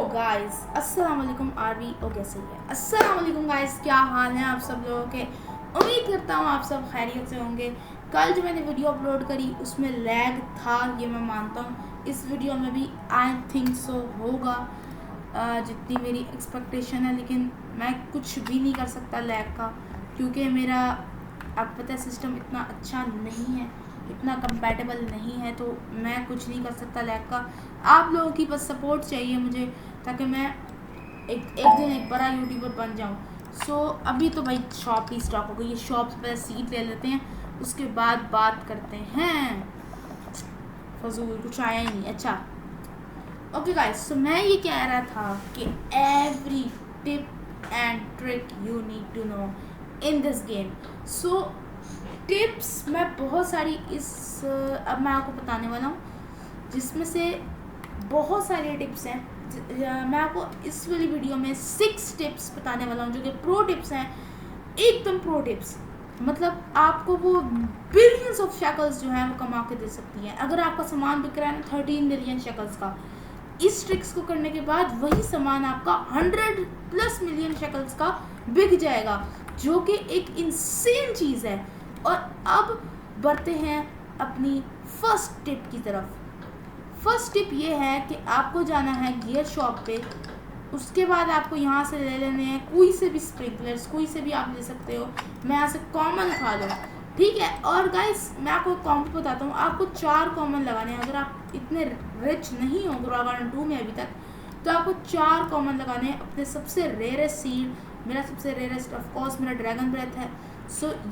Guys अस्सलाम वालेकुम। RV ओ कैसे है? अस्सलाम वालेकुम गाइस, क्या हाल है आप सब लोगों के? उम्मीद करता हूँ आप सब खैरियत से होंगे। कल जो मैंने वीडियो अपलोड करी उसमें लैग था, ये मैं मानता हूँ। इस वीडियो में भी आई थिंक सो होगा जितनी मेरी एक्सपेक्टेशन है, लेकिन मैं कुछ भी नहीं कर सकता लैग का, क्योंकि मेरा आप पता है सिस्टम इतना अच्छा नहीं है, इतना कंपैटिबल नहीं है, तो मैं कुछ नहीं कर सकता लैग का। आप लोगों की बस सपोर्ट चाहिए मुझे, ताकि मैं एक दिन एक बड़ा यूट्यूबर बन जाऊँ। अभी तो भाई शॉप ही स्टॉक हो गई है। शॉप से पहले सीट ले लेते हैं, उसके बाद बात करते हैं। फजूल कुछ आया ही नहीं। अच्छा ओके गाइस, तो मैं ये कह रहा था कि every tip and trick you need to know in this game. Tips मैं बहुत सारी अब मैं आपको बताने वाला हूँ, जिसमें से बहुत सारे टिप्स हैं। मैं आपको इस वाली वीडियो में 6 टिप्स बताने वाला हूँ, जो कि प्रो टिप्स हैं, एकदम प्रो टिप्स। मतलब आपको वो बिलियंस ऑफ शैकल्स जो हैं वो कमा के दे सकती हैं। अगर आपका सामान बिक रहा है ना 13 मिलियन शैकल्स का, इस ट्रिक्स को करने के बाद वही सामान आपका 100+ मिलियन शैकल्स का बिक जाएगा, जो कि एक इंसेन चीज़ है। और अब बढ़ते हैं अपनी फर्स्ट टिप की तरफ। फर्स्ट टिप ये है कि आपको जाना है गियर शॉप पे। उसके बाद आपको यहाँ से ले लेने हैं कोई से भी स्प्रिंकलर्स, कोई से भी आप ले सकते हो। मैं यहाँ से कॉमन उठा लो, ठीक है। और गाइस मैं आपको कॉम्बो बताता हूँ, आपको 4 कॉमन लगाने हैं। अगर आप इतने रिच नहीं हो ग्रोगार्डन 2 में अभी तक, तो आपको 4 कॉमन लगाने हैं। अपने सबसे रेयरेस्ट सीड, मेरा सबसे रेयरेस्ट ऑफकोर्स मेरा ड्रैगन ब्रेथ है।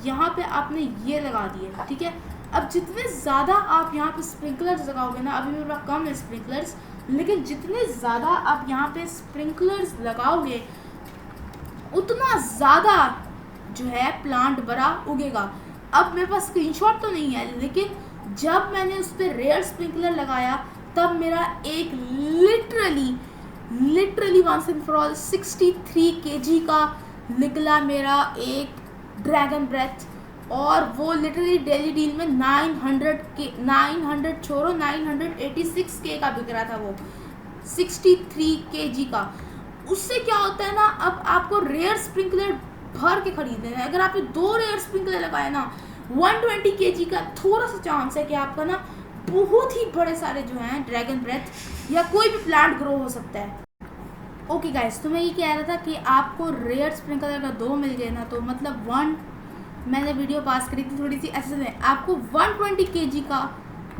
यहाँ पे आपने ये लगा दिए, ठीक है। अब जितने ज़्यादा आप यहाँ पे स्प्रिंकलर्स लगाओगे ना, अभी मेरे पास कम है स्प्रिंकलर्स, लेकिन जितने ज़्यादा आप यहाँ पे स्प्रिंकलर्स लगाओगे उतना ज़्यादा जो है प्लांट बड़ा उगेगा। अब मेरे पास स्क्रीनशॉट तो नहीं है, लेकिन जब मैंने उस पर रेयर स्प्रिंकलर लगाया तब मेरा एक literally once and for all 63 kg का निकला मेरा एक ड्रैगन ब्रेथ। और वो लिटरली डेली डील में 900 छोड़ो 986K का बिक रहा था वो 63 kg का। उससे क्या होता है ना, अब आपको रेयर स्प्रिंकलर भर के खरीदने हैं। अगर आपने 2 रेयर स्प्रिंकलर लगाए ना, 120 kg का थोड़ा सा चांस है कि आपका ना बहुत ही बड़े सारे जो हैं ड्रैगन ब्रेथ या कोई भी प्लांट ग्रो हो सकता है। ओके गाइस, तो मैं ये कह रहा था कि आपको रेयर स्प्रिंकलर का 2 मिल गए ना, तो मतलब मैंने वीडियो पास करी थी थोड़ी सी ऐसे में, आपको 120 kg का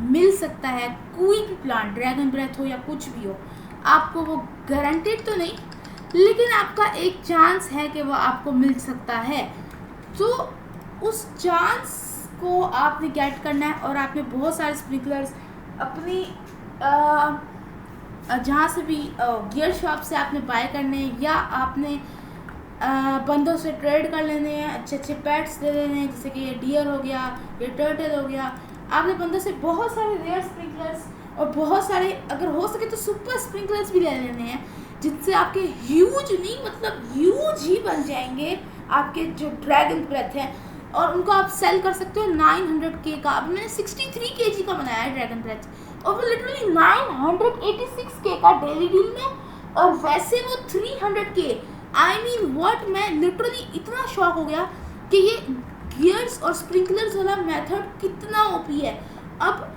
मिल सकता है कोई भी प्लांट, ड्रैगन ब्रेथ हो या कुछ भी हो। आपको वो गारंटेड तो नहीं, लेकिन आपका एक चांस है कि वो आपको मिल सकता है। तो उस चांस को आपने गेट करना है, और आपने बहुत सारे स्प्रिंकलर्स अपनी जहाँ से भी गियर शॉप से आपने बाय करने हैं, या आपने बंदों से ट्रेड कर लेने हैं, अच्छे अच्छे पेट्स ले लेने हैं, जैसे कि ये डियर हो गया, ये टर्टल हो गया। आपने बंदों से बहुत सारे रेयर स्प्रिंकलर्स और बहुत सारे, अगर हो सके तो सुपर स्प्रिंकलर्स भी ले लेने हैं, जिनसे आपके ह्यूज नहीं मतलब ह्यूज ही बन जाएंगे आपके जो ड्रैगन ब्रेथ हैं, और उनको आप सेल कर सकते हो 900K का। अभी मैंने 63 kg का बनाया है ड्रैगन ब्रेथ, और वो लिटरली 986K का डेली डील में, और वैसे वो 300K। आई मीन व्हाट, मैं लिटरली इतना शॉक हो गया कि ये गियर्स और स्प्रिंकलर्स वाला मेथड कितना ओपी है। अब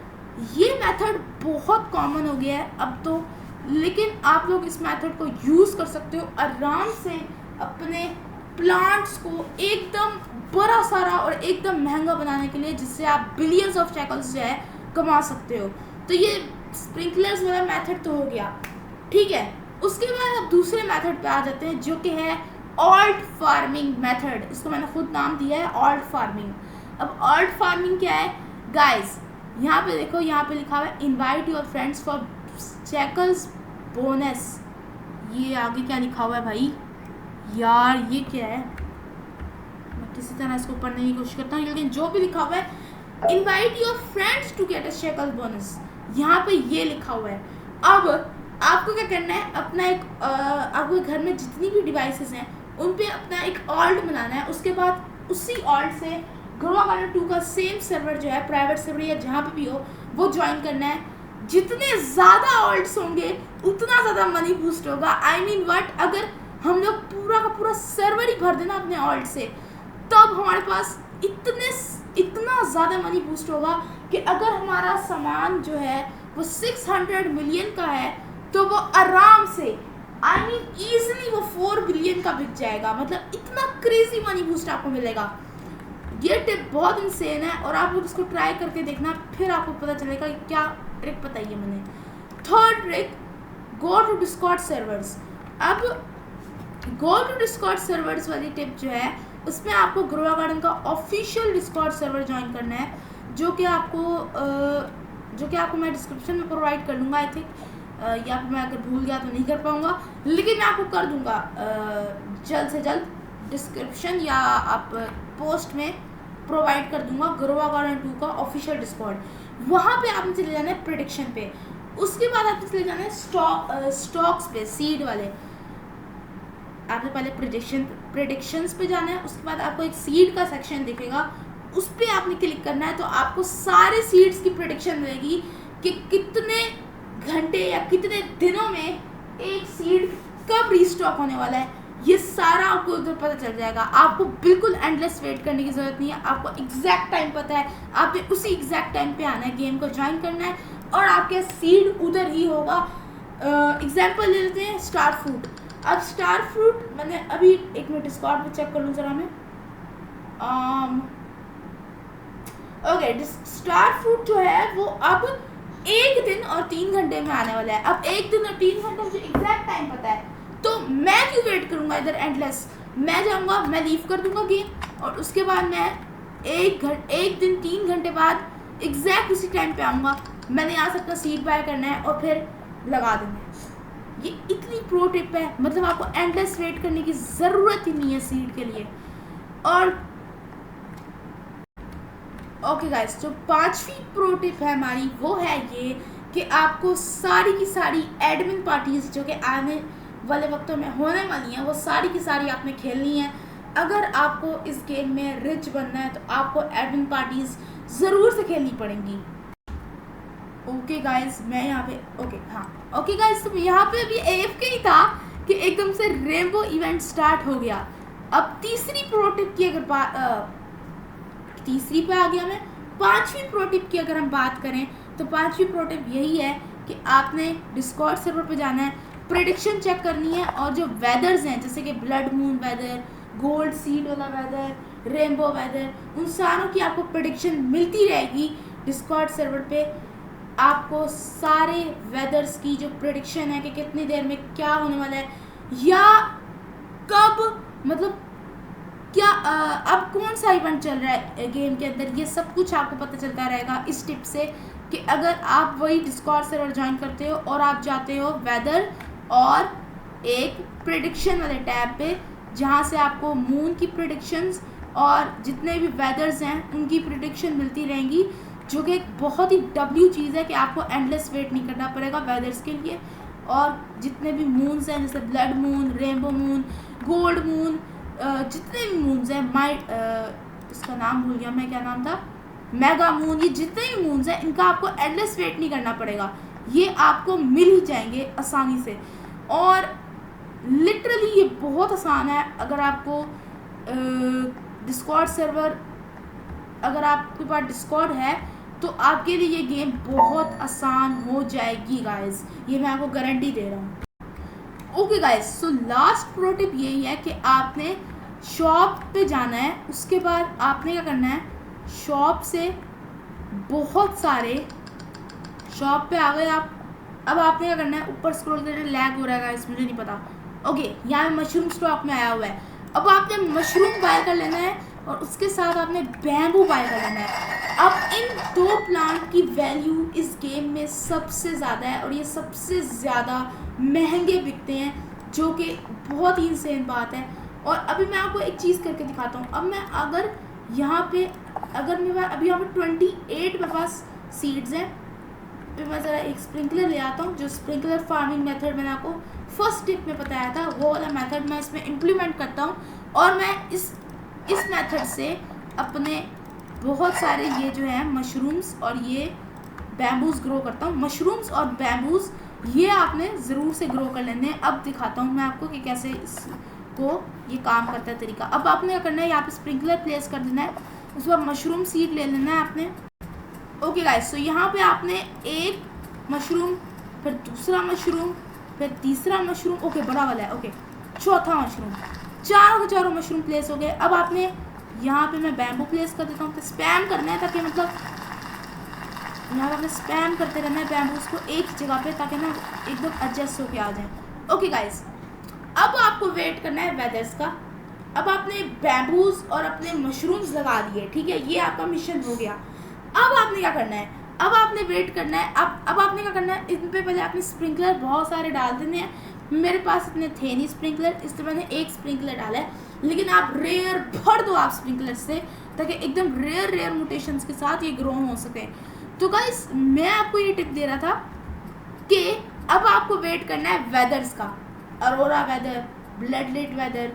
ये मेथड बहुत कॉमन हो गया है अब तो, लेकिन आप लोग इस मेथड को यूज़ कर सकते हो आराम से अपने प्लांट्स को एकदम बड़ा सारा और एकदम महंगा बनाने के लिए, जिससे आप बिलियंस ऑफ शैकल्स जो है कमा सकते हो। तो ये स्प्रिंकलर्स वाला मेथड तो हो गया, ठीक है। उसके बाद अब दूसरे मेथड पे आ जाते हैं, जो कि है ऑल्ट फार्मिंग मेथड। इसको मैंने खुद नाम दिया है ऑल्ट फार्मिंग। अब ऑल्ट फार्मिंग क्या है गाइस, यहाँ पे देखो, यहाँ पे लिखा हुआ है invite your friends for shackles bonus. ये आगे क्या लिखा हुआ है भाई यार, ये क्या है? मैं किसी तरह इसको पढ़ने की कोशिश करता हूँ, लेकिन जो भी लिखा हुआ है invite your friends to get a shekel bonus, यहाँ पे ये लिखा हुआ है। अब आपको क्या करना है, अपना एक आपके घर में जितनी भी डिवाइसेस हैं उन पे अपना एक ऑल्ट बनाना है। उसके बाद उसी ऑल्ट से ग्रोगार्डन 2 का सेम सर्वर जो है, प्राइवेट सर्वर या जहाँ पे भी हो, वो ज्वाइन करना है। जितने ज़्यादा ऑल्ट्स होंगे उतना ज़्यादा मनी बूस्ट होगा। आई मीन व्हाट, अगर हम लोग पूरा का पूरा सर्वर ही भर देना अपने ऑल्ट से, तब हमारे पास इतना ज़्यादा मनी बूस्ट होगा कि अगर हमारा सामान जो है वो 600 मिलियन का है तो वो आराम से आई मीन ईजिली वो 4 बिलियन का बिक जाएगा। मतलब इतना क्रेजी मनी बूस्ट आपको मिलेगा। ये टिप बहुत इंसेन है और आप लोग इसको ट्राई करके देखना, फिर आपको पता चलेगा कि क्या ट्रिक बताई है मैंने। Third trick, go to Discord servers. अब गो टू डिस्कॉर्ड सर्वर्स वाली टिप जो है उसमें आपको ग्रोवा गार्डन का ऑफिशियल डिस्कॉर्ड सर्वर ज्वाइन करना है, जो कि आपको मैं डिस्क्रिप्शन में प्रोवाइड कर दूंगा आई थिंक, या फिर मैं अगर भूल गया तो नहीं कर पाऊंगा, लेकिन मैं आपको कर दूंगा जल्द से जल्द डिस्क्रिप्शन या आप पोस्ट में प्रोवाइड कर दूंगा ग्रोवा गार्डन 2 का ऑफिशियल डिस्कॉर्ड। वहाँ पे आपने चले जाना है प्रेडिक्शन पे, उसके बाद आपने चले जाना है स्टॉक्स पे, सीड वाले। आपने पहले प्रेडिक्शंस पे जाना है, उसके बाद आपको एक सीड का सेक्शन दिखेगा, उस पर आपने क्लिक करना है तो आपको सारे सीड्स की प्रेडिक्शन मिलेगी कि कितने घंटे या कितने दिनों में एक सीड कब रीस्टॉक होने वाला है। ये सारा आपको उधर पता चल जाएगा। आपको बिल्कुल एंडलेस वेट करने की ज़रूरत नहीं है, आपको एग्जैक्ट टाइम पता है, आपने उसी एग्जैक्ट टाइम पे आना है, गेम को ज्वाइन करना है और आपके सीड उधर ही होगा। एग्जाम्पल ले लेते हैं स्टार फ्रूट। अब स्टार फ्रूट मैंने अभी एक मिनट डिस्कॉर्ड पे चेक कर लूँ ज़रा मैं। ओके, स्टार फ्रूट जो है वो अब 1 दिन और 3 घंटे में आने वाला है। अब 1 दिन और 3 घंटे मुझे एग्जैक्ट टाइम पता है, तो मैं क्यों वेट करूँगा इधर एंडलेस। मैं जाऊँगा, मैं लीव कर दूँगा गेम और उसके बाद मैं 1 दिन 3 घंटे बाद एग्जैक्ट उसी टाइम पे आऊँगा। मैंने यहाँ से अपना सीड बाय करना है और फिर लगा देना है। ये इतनी प्रो टिप है, मतलब आपको एंडलेस वेट करने की ज़रूरत ही नहीं है सीड के लिए। और ओके गाइस, जो 5वीं प्रो टिप है हमारी वो है ये कि आपको सारी की सारी एडमिन पार्टीज जो कि आने वाले वक्तों में होने वाली हैं वो सारी की सारी आपने खेलनी है। अगर आपको इस गेम में रिच बनना है तो आपको एडमिन पार्टीज ज़रूर से खेलनी पड़ेंगी। ओके गाइस, मैं यहाँ पे ओके गाइस, तो यहाँ पे अभी AFK ही था कि एकदम से रेनबो इवेंट स्टार्ट हो गया। अब तीसरी प्रो टिप की अगर तीसरी पे आ गया मैं। 5वीं प्रो टिप की अगर हम बात करें तो 5वीं प्रो टिप यही है कि आपने डिस्कॉर्ड सर्वर पे जाना है, प्रेडिक्शन चेक करनी है और जो वेदर्स हैं जैसे कि blood moon weather, gold seed वाला वेदर, रेनबो वेदर, उन सारों की आपको प्रेडिक्शन मिलती रहेगी डिस्कॉर्ड सर्वर पे। आपको सारे वेदर्स की जो प्रेडिक्शन है कि कितनी देर में क्या होने वाला है या कब, मतलब क्या अब कौन सा इवेंट चल रहा है गेम के अंदर, ये सब कुछ आपको पता चलता रहेगा इस टिप से। कि अगर आप वही डिस्कॉर्ड सर्वर ज्वाइन करते हो और आप जाते हो वेदर और एक प्रेडिक्शन वाले टैब पे, जहाँ से आपको मून की प्रेडिक्शंस और जितने भी वेदर्स हैं उनकी प्रेडिक्शन मिलती रहेंगी, जो कि एक बहुत ही डब्ल्यू चीज़ है कि आपको एंडलेस वेट नहीं करना पड़ेगा वेदर्स के लिए। और जितने भी मून्स हैं जैसे blood moon, rainbow moon, gold moon, जितने भी मून्स हैं, इसका नाम भूल गया मैं, क्या नाम था, मेगा मून, ये जितने भी मून्स हैं इनका आपको एंडलेस वेट नहीं करना पड़ेगा, ये आपको मिल ही जाएंगे आसानी से। और लिटरली ये बहुत आसान है। अगर आपको डिस्कॉर्ड सर्वर, अगर आपके पास डिस्कॉर्ड है तो आपके लिए ये गेम बहुत आसान हो जाएगी गाइस, ये मैं आपको गारंटी दे रहा हूँ। Okay guys, so last pro tip यही है कि आपने शॉप पे जाना है, उसके बाद आपने क्या करना है, शॉप से बहुत सारे, शॉप पे आ गए आप, अब आपने क्या करना है, ऊपर स्क्रॉल करना, लैग हो रहा है गाइस मुझे नहीं पता। ओके, यहाँ मशरूम स्टॉक में आया हुआ है। अब आपने मशरूम बाय कर लेना है और उसके साथ आपने बैम्बू बाय कर लेना है। अब इन 2 प्लांट की वैल्यू इस गेम में सबसे ज़्यादा है और ये सबसे ज़्यादा महंगे बिकते हैं, जो कि बहुत ही इंसेन बात है। और अभी मैं आपको एक चीज़ करके दिखाता हूँ। अब मैं अगर यहाँ पे, अगर मेरे पास अभी यहाँ पे 28 मेरे पास सीड्स हैं, तो मैं ज़रा एक स्प्रिंकलर ले आता हूँ, जो स्प्रिंकलर फार्मिंग मेथड मैंने आपको फर्स्ट टिप में बताया था, वो वाला मेथड मैं इसमें इम्प्लीमेंट करता हूँ। और मैं इस मेथड से अपने बहुत सारे ये जो है मशरूम्स और ये बैम्बूज ग्रो करता हूँ। मशरूम्स और बैम्बूज ये आपने ज़रूर से ग्रो कर लेने हैं। अब दिखाता हूँ मैं आपको कि कैसे इसको ये काम करता है तरीका। अब आपने क्या करना है, यहाँ पे स्प्रिंकलर प्लेस कर देना है, उसके बाद मशरूम सीड ले लेना है आपने। ओके गाइस, तो यहाँ पे आपने एक मशरूम, फिर दूसरा मशरूम, फिर तीसरा मशरूम, ओके बड़ा वाला है, ओके चौथा मशरूम, चारों मशरूम प्लेस हो गए। अब आपने यहाँ पे मैं बैम्बू प्लेस कर देता हूँ, तो स्पैम करना है ताकि मतलब यहाँ पे आपने स्पैम करते रहना है बैम्बूज को एक ही जगह पे, ताकि ना एकदम एडजस्ट होके आ जाए। ओके गाइस, अब आपको वेट करना है वेदर्स का। अब आपने बैम्बूज और अपने मशरूम्स लगा दिए, ठीक है, ये आपका मिशन हो गया। अब आपने क्या करना है, अब आपने वेट करना है। अब आपने क्या करना है, इन पे पहले आपने स्प्रिंकलर बहुत सारे डाल देने हैं। मेरे पास इतने थे नहीं स्प्रिंकलर, इसलिए मैंने एक स्प्रिंकलर डाला है, लेकिन आप रेयर भर दो आप स्प्रिंकलर से, ताकि एकदम रेयर म्यूटेशंस के साथ ये ग्रो हो सके। तो गाइस, मैं आपको ये टिप दे रहा था कि अब आपको वेट करना है वेदर्स का, aurora weather, blood red weather,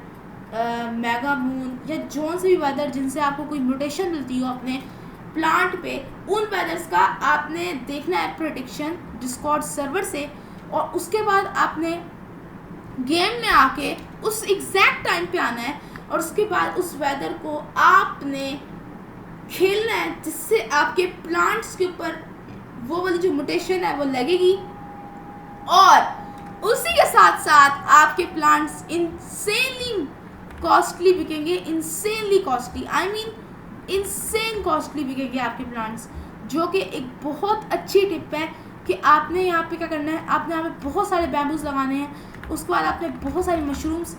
mega moon या जोन से भी वेदर जिनसे आपको कोई म्यूटेशन मिलती हो अपने प्लांट पे, उन वेदर्स का आपने देखना है प्रेडिक्शन डिस्कॉर्ड सर्वर से। और उसके बाद आपने गेम में आके उस एग्जैक्ट टाइम पे आना है, और उसके बाद उस वेदर को आपने खेलना है, जिससे आपके प्लांट्स के ऊपर वो वाली जो म्यूटेशन है वो लगेगी, और उसी के साथ साथ आपके प्लांट्स इंसेनली कॉस्टली बिकेंगे, insanely costly, I mean insane costly बिकेंगे आपके प्लांट्स, जो कि एक बहुत अच्छी टिप है कि आपने यहाँ पे क्या करना है, आपने यहाँ पे बहुत सारे बैम्बूज लगाने हैं। उसके बाद आपने बहुत सारे मशरूम्स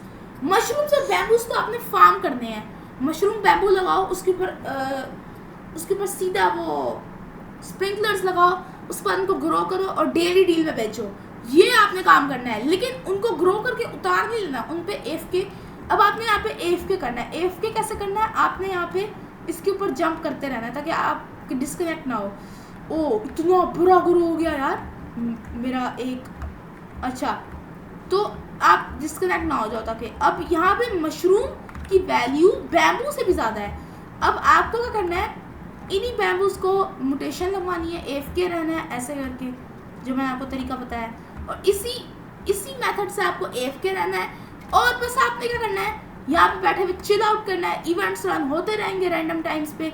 और बैम्बूज को आपने फार्म करने हैं। मशरूम बैम्बू लगाओ, उसके ऊपर सीधा वो स्प्रिंकलर्स लगाओ, उसके बाद उनको ग्रो करो और डेली डील में बेचो। ये आपने काम करना है, लेकिन उनको ग्रो करके उतार नहीं लेना, उन पे AFK। अब आपने यहाँ पे AFK करना है। AFK कैसे करना है, आपने यहाँ पे इसके ऊपर जंप करते रहना है ताकि आप डिस्कनेक्ट ना हो। ओ इतना बुरा ग्रो हो गया यार मेरा एक, अच्छा तो आप डिस्कनेक्ट ना हो जाओ, ताकि अब यहाँ पे मशरूम की वैल्यू बैम्बू से भी ज़्यादा है। अब आपको क्या करना है, इन्हीं बैम्बूज को म्यूटेशन लगवानी है, AFK रहना है ऐसे करके, जो मैंने आपको तरीका बताया, और इसी मेथड से आपको AFK रहना है। और बस आपने क्या करना है, यहाँ पे बैठे हुए चिल आउट करना है। इवेंट्स रन होते रहेंगे रैंडम टाइम्स पे,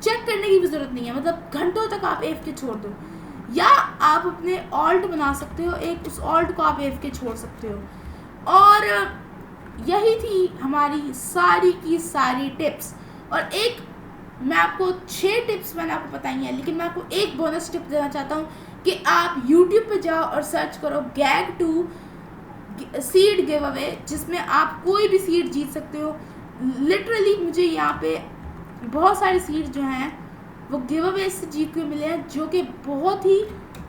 चेक करने की भी ज़रूरत नहीं है, मतलब घंटों तक आप AFK छोड़ दो, या आप अपने ऑल्ट बना सकते हो एक, उस ऑल्ट को आप AFK छोड़ सकते हो। और यही थी हमारी सारी की सारी टिप्स। और एक मैं आपको 6 टिप्स मैंने आपको बताई हैं, लेकिन मैं आपको एक बोनस टिप देना चाहता हूँ कि आप YouTube पे जाओ और सर्च करो GAG2 सीड गिव अवे, जिसमें आप कोई भी सीड जीत सकते हो। लिटरली मुझे यहाँ पे बहुत सारे सीड जो हैं वो गिव अवे से जीत के मिले हैं, जो कि बहुत ही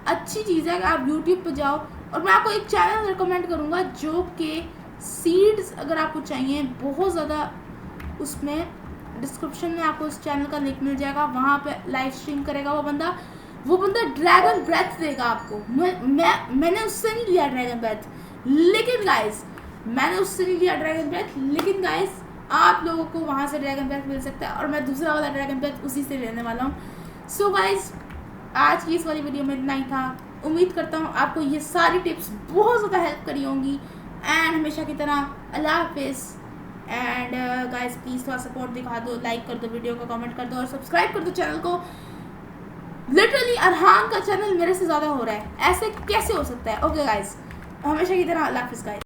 अच्छी चीज़ है कि आप YouTube पे जाओ। और मैं आपको एक चैनल रिकमेंड करूँगा जो कि सीड्स अगर आपको चाहिए बहुत ज़्यादा, उसमें डिस्क्रिप्शन में आपको उस चैनल का लिंक मिल जाएगा, वहाँ पे लाइव स्ट्रीम करेगा वो बंदा ड्रैगन ब्रेथ देगा आपको। मैंने उससे नहीं लिया ड्रैगन ब्रेथ, लेकिन गाइस आप लोगों को वहाँ से ड्रैगन ब्रेथ मिल सकता है, और मैं दूसरा वाला ड्रैगन ब्रेथ उसी से लेने वाला हूँ। सो गाइस, आज की इस वाली वीडियो में इतना ही था। उम्मीद करता हूँ आपको ये सारी टिप्स बहुत ज़्यादा हेल्प करी होंगी। एंड हमेशा की तरह अल्लाह हाफिज़। एंड गाइस प्लीज़ थोड़ा सपोर्ट दिखा दो, लाइक कर दो वीडियो को, कमेंट कर दो और सब्सक्राइब कर दो चैनल को। लिटरली अरहान का चैनल मेरे से ज़्यादा हो रहा है, ऐसे कैसे हो सकता है। ओके गाइस, हमेशा की तरह अल्लाह हाफिज़ गाइस।